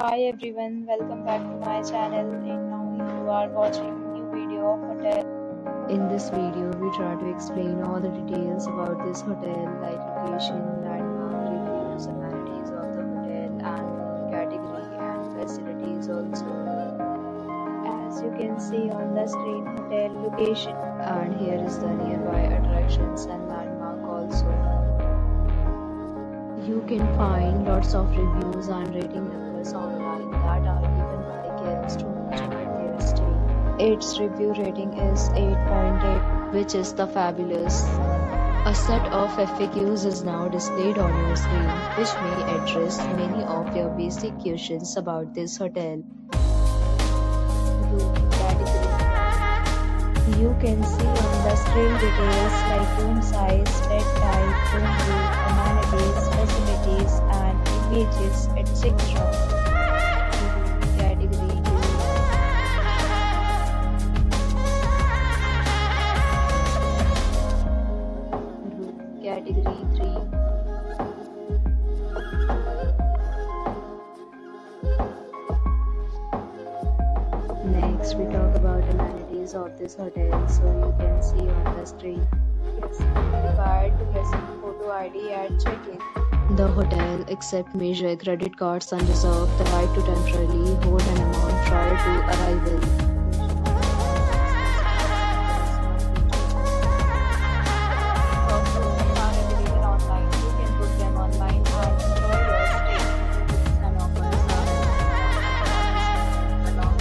Hi everyone, welcome back to my channel and now you are watching new video of hotel. In this video, we try to explain all the details about this hotel like location, landmark, reviews, amenities of the hotel and room category and facilities also. As you can see on the screen, hotel location, and here is the nearby attractions and landmark also. You can find lots of reviews and rating numbers online that are given by guests to enjoy their stay. Its review rating is 8.8, which is the fabulous. A set of FAQs is now displayed on your screen, which may address many of your basic questions about this hotel. Room category. You can see on the screen details like room size, bed type, room view, amenities, facilities, and images, etc. Category 2. Room category 3. Next, we talk about amenities of this hotel, so you can see on the screen. Yes, required to present photo ID at check-in. The hotel accepts major credit cards and reserves the right to temporarily hold an amount prior to arrival. Rooms are available online. You can book them online and enjoy your stay. And offers are along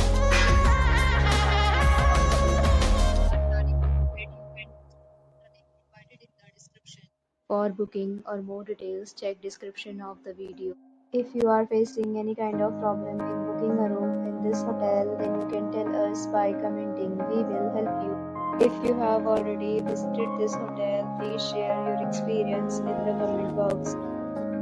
For booking or more details, check description of the video. If you are facing any kind of problem in booking a room in this hotel, then you can tell us by commenting. We will help you. If you have already visited this hotel, please share your experience in the comment box.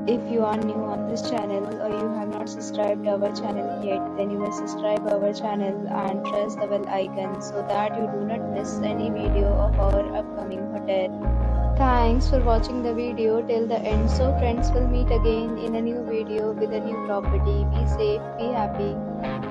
If you are new on this channel or you have not subscribed our channel yet, then you must subscribe our channel and press the bell icon so that you do not miss any video of our upcoming hotel. Thanks for watching the video till the end. So friends, will meet again in a new video with a new property. Be safe, be happy.